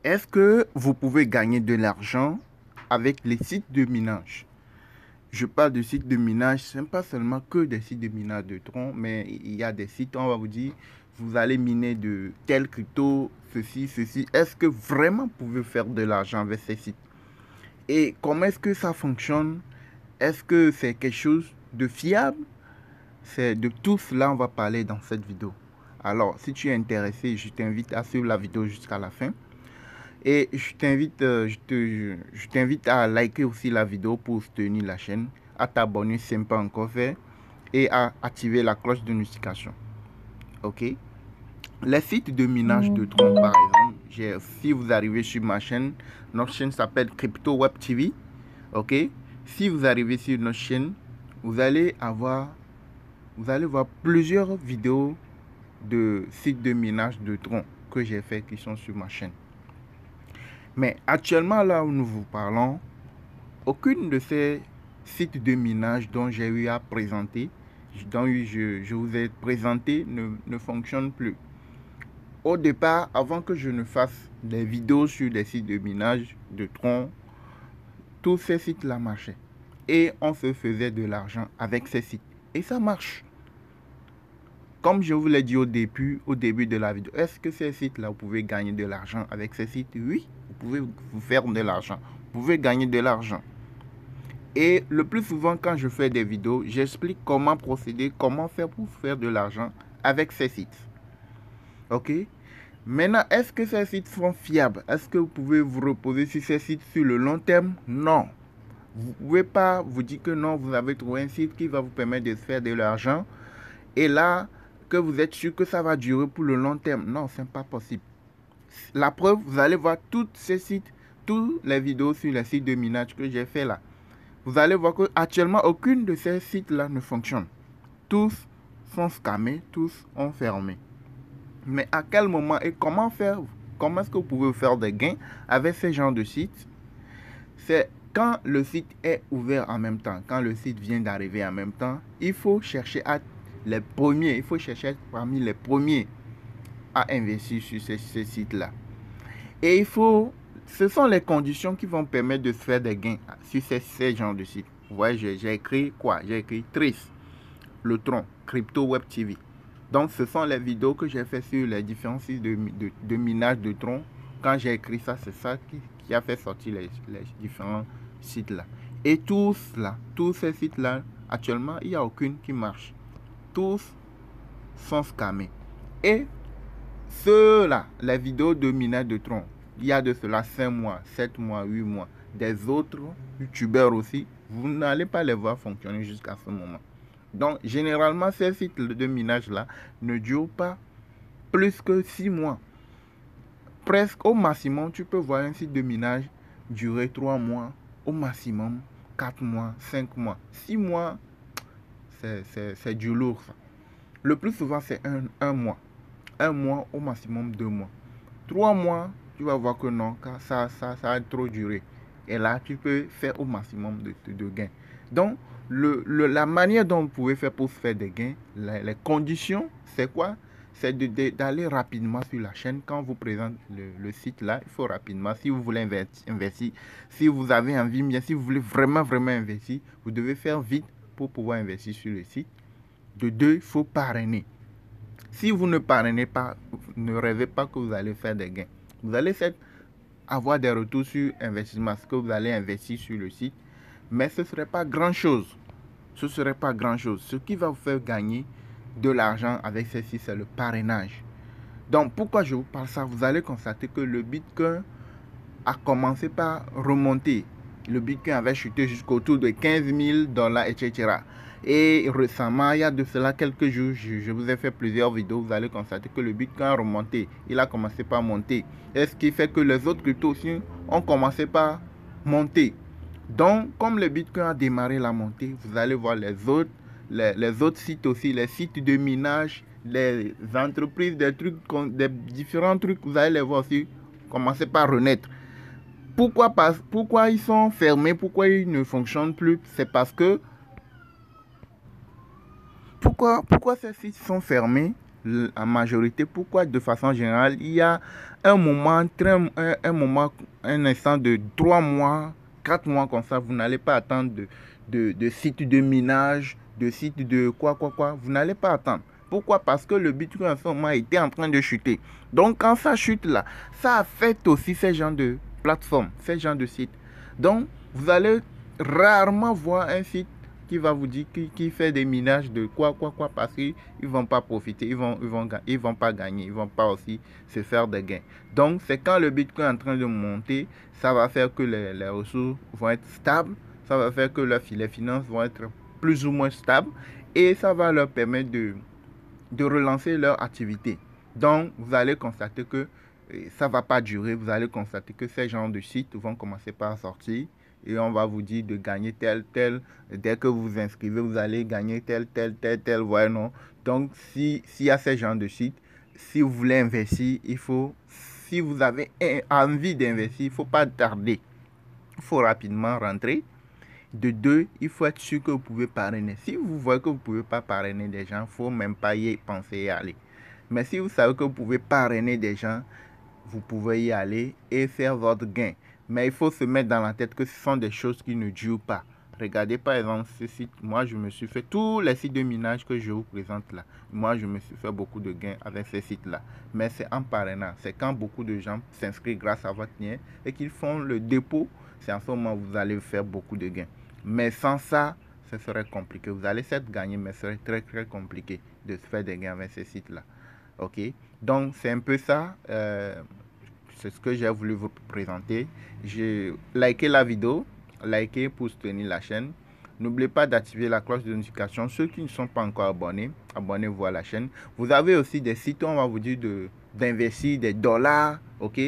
Est-ce que vous pouvez gagner de l'argent avec les sites de minage? Je parle de sites de minage, ce n'est pas seulement que des sites de minage de troncs, mais il y a des sites, on va vous dire, vous allez miner de tel crypto, ceci, ceci. Est-ce que vraiment vous pouvez faire de l'argent avec ces sites? Et comment est-ce que ça fonctionne? Est-ce que c'est quelque chose de fiable? C'est de tout cela on va parler dans cette vidéo. Alors, si tu es intéressé, je t'invite à suivre la vidéo jusqu'à la fin. Et je t'invite à liker aussi la vidéo pour soutenir la chaîne, à t'abonner si ce n'est pas encore fait et à activer la cloche de notification. Ok? Les sites de minage de troncs, par exemple, si vous arrivez sur ma chaîne, notre chaîne s'appelle Crypto Web TV. Ok? Si vous arrivez sur notre chaîne, vous allez voir plusieurs vidéos de sites de minage de troncs que j'ai fait qui sont sur ma chaîne. Mais actuellement, là où nous vous parlons, aucune de ces sites de minage dont j'ai eu à présenter, dont je vous ai présenté, ne fonctionne plus. Au départ, avant que je ne fasse des vidéos sur des sites de minage de troncs, tous ces sites-là marchaient. Et on se faisait de l'argent avec ces sites. Et ça marche. Comme je vous l'ai dit au début de la vidéo, est-ce que ces sites-là, vous pouvez gagner de l'argent avec ces sites? Oui, vous pouvez vous faire de l'argent. Vous pouvez gagner de l'argent. Et le plus souvent, quand je fais des vidéos, j'explique comment procéder, comment faire pour faire de l'argent avec ces sites. Ok? Maintenant, est-ce que ces sites sont fiables? Est-ce que vous pouvez vous reposer sur ces sites sur le long terme? Non. Vous ne pouvez pas vous dire que non, vous avez trouvé un site qui va vous permettre de faire de l'argent. Et là, que vous êtes sûr que ça va durer pour le long terme. Non, ce n'est pas possible. La preuve, vous allez voir tous ces sites, toutes les vidéos sur les sites de minage que j'ai fait là. Vous allez voir qu'actuellement, aucune de ces sites-là ne fonctionne. Tous sont scammés, tous ont fermé. Mais à quel moment et comment faire? Comment est-ce que vous pouvez faire des gains avec ce genre de sites? C'est quand le site est ouvert en même temps, quand le site vient d'arriver en même temps, il faut chercher les premiers, il faut chercher parmi les premiers à investir sur ces sites-là. Et ce sont les conditions qui vont permettre de faire des gains sur ces genres de sites. Vous voyez, j'ai écrit quoi? J'ai écrit Trice, le tronc, Crypto Web TV. Donc, ce sont les vidéos que j'ai fait sur les différents sites de minage de tronc. Quand j'ai écrit ça, c'est ça qui a fait sortir les différents sites-là. Et tous ces sites-là, actuellement, il n'y a aucune qui marche. Tous sont scammés. Et ceux-là, les vidéos de minage de tronc, il y a de cela 5 mois, 7 mois, 8 mois. Des autres youtubeurs aussi, vous n'allez pas les voir fonctionner jusqu'à ce moment. Donc, généralement, ces sites de minage-là ne durent pas plus que 6 mois. Presque au maximum, tu peux voir un site de minage durer 3 mois, au maximum 4 mois, 5 mois. 6 mois, c'est du lourd, ça. Le plus souvent, c'est un mois. 1 mois, au maximum 2 mois. 3 mois, tu vas voir que non, ça va trop durer. Et là, tu peux faire au maximum de gains. Donc, la manière dont vous pouvez faire pour faire des gains, les conditions, c'est quoi? C'est d'aller rapidement sur la chaîne. Quand on vous présente le site là, il faut rapidement, si vous voulez investir, si vous avez envie, bien, si vous voulez vraiment investir, vous devez faire vite pour pouvoir investir sur le site. De deux, il faut parrainer. Si vous ne parrainez pas, ne rêvez pas que vous allez faire des gains. Vous allez avoir des retours sur investissement, ce que vous allez investir sur le site, mais ce ne serait pas grand-chose. Ce ne serait pas grand-chose. Ce qui va vous faire gagner de l'argent avec ces sites, c'est le parrainage. Donc, pourquoi je vous parle ça? Vous allez constater que le Bitcoin a commencé par remonter. Le Bitcoin avait chuté jusqu'autour de 15 000 $, etc. Et récemment, il y a de cela quelques jours, je vous ai fait plusieurs vidéos, vous allez constater que le Bitcoin a remonté. Il a commencé par monter. Et ce qui fait que les autres cryptos aussi ont commencé par monter. Donc, comme le Bitcoin a démarré la montée, vous allez voir les autres sites aussi, les sites de minage, les entreprises, des différents trucs, vous allez les voir aussi commencer par renaître. Pourquoi ils sont fermés? Pourquoi ils ne fonctionnent plus? C'est parce que... Pourquoi ces sites sont fermés? en majorité. Pourquoi? De façon générale, il y a un moment, un instant de 3 mois, 4 mois comme ça, vous n'allez pas attendre de sites de minage, de sites de quoi. Vous n'allez pas attendre. Pourquoi? Parce que le Bitcoin en ce moment était en train de chuter. Donc, quand ça chute là, ça affecte aussi ces gens de plateformes, ces gens de sites. Donc, vous allez rarement voir un site qui va vous dire qui fait des minages de quoi, parce qu'ils ne vont pas profiter, ils vont pas gagner, ils vont pas aussi se faire des gains. Donc, c'est quand le Bitcoin est en train de monter, ça va faire que les ressources vont être stables, ça va faire que les finances vont être plus ou moins stables et ça va leur permettre de relancer leur activité. Donc, vous allez constater que ça ne va pas durer. Vous allez constater que ces genres de sites vont commencer par sortir et on va vous dire de gagner tel. Dès que vous vous inscrivez, vous allez gagner tel. Ouais, non. Donc, s'il y a ces genres de sites, si vous voulez investir, si vous avez envie d'investir, il ne faut pas tarder. Il faut rapidement rentrer. De deux, il faut être sûr que vous pouvez parrainer. Si vous voyez que vous ne pouvez pas parrainer des gens, il ne faut même pas y penser y aller. Mais si vous savez que vous pouvez parrainer des gens, vous pouvez y aller et faire votre gain. Mais il faut se mettre dans la tête que ce sont des choses qui ne durent pas. Regardez par exemple ce site. Moi, je me suis fait tous les sites de minage que je vous présente là. Moi, je me suis fait beaucoup de gains avec ces sites-là. Mais c'est en parrainant. C'est quand beaucoup de gens s'inscrivent grâce à votre lien et qu'ils font le dépôt. C'est en ce moment que vous allez faire beaucoup de gains. Mais sans ça, ce serait compliqué. Vous allez certes gagner, mais ce serait très compliqué de se faire des gains avec ces sites-là. Ok, donc c'est un peu ça. C'est ce que j'ai voulu vous présenter. J'ai liké la vidéo, likez pour soutenir la chaîne. N'oubliez pas d'activer la cloche de notification. Ceux qui ne sont pas encore abonnés, abonnez-vous à la chaîne. Vous avez aussi des sites où on va vous dire d'investir des dollars, ok?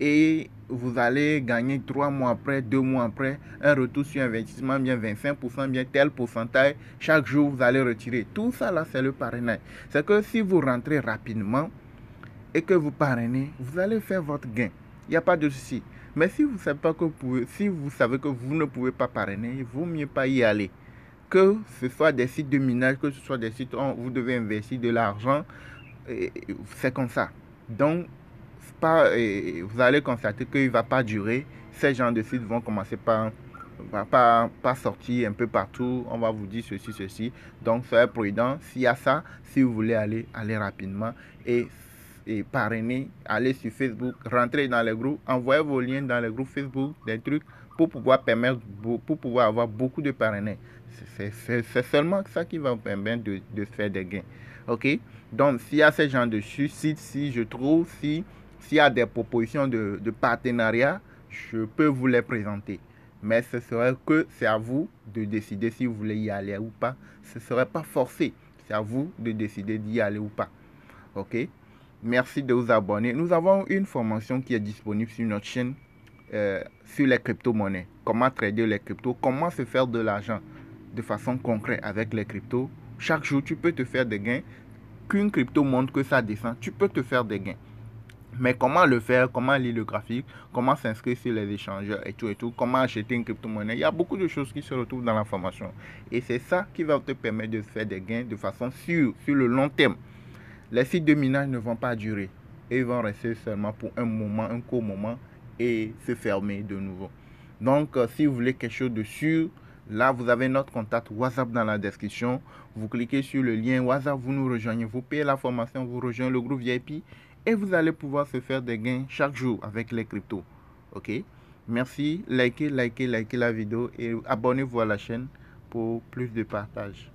Et vous allez gagner 3 mois après, 2 mois après, un retour sur investissement, bien 25%, bien tel pourcentage. Chaque jour, vous allez retirer. Tout ça, là, c'est le parrainage. C'est que si vous rentrez rapidement et que vous parrainez, vous allez faire votre gain. Il n'y a pas de souci. Mais si vous savez pas que si vous savez que vous ne pouvez pas parrainer, il vaut mieux pas y aller. Que ce soit des sites de minage, que ce soit des sites où vous devez investir de l'argent, c'est comme ça. Donc, vous allez constater qu'il ne va pas durer. Ces genres de sites vont commencer par pas sortir un peu partout. On va vous dire ceci. Donc, soyez prudent. S'il y a ça, si vous voulez allez rapidement et parrainer, allez sur Facebook, rentrez dans les groupes, envoyez vos liens dans les groupes Facebook, des trucs pour pouvoir avoir beaucoup de parrainage. C'est seulement ça qui va vous permettre de faire des gains. Ok, donc s'il y a ce genre de sites, s'il y a des propositions de partenariat, je peux vous les présenter. Mais ce serait que c'est à vous de décider si vous voulez y aller ou pas. Ce ne serait pas forcé. C'est à vous de décider d'y aller ou pas. Ok, merci de vous abonner. Nous avons une formation qui est disponible sur notre chaîne sur les crypto-monnaies. Comment trader les cryptos, comment se faire de l'argent de façon concrète avec les cryptos. Chaque jour, tu peux te faire des gains. Qu'une crypto montre que ça descend, tu peux te faire des gains. Mais comment le faire, comment lire le graphique, comment s'inscrire sur les échangeurs et tout, comment acheter une crypto-monnaie. Il y a beaucoup de choses qui se retrouvent dans la formation. Et c'est ça qui va te permettre de faire des gains de façon sûre, sur le long terme. Les sites de minage ne vont pas durer. Et ils vont rester seulement pour un moment, un court moment, et se fermer de nouveau. Donc, si vous voulez quelque chose de sûr, là, vous avez notre contact WhatsApp dans la description. Vous cliquez sur le lien WhatsApp, vous nous rejoignez, vous payez la formation, vous rejoignez le groupe VIP et vous allez pouvoir se faire des gains chaque jour avec les cryptos. Ok? Merci, likez la vidéo et abonnez-vous à la chaîne pour plus de partage.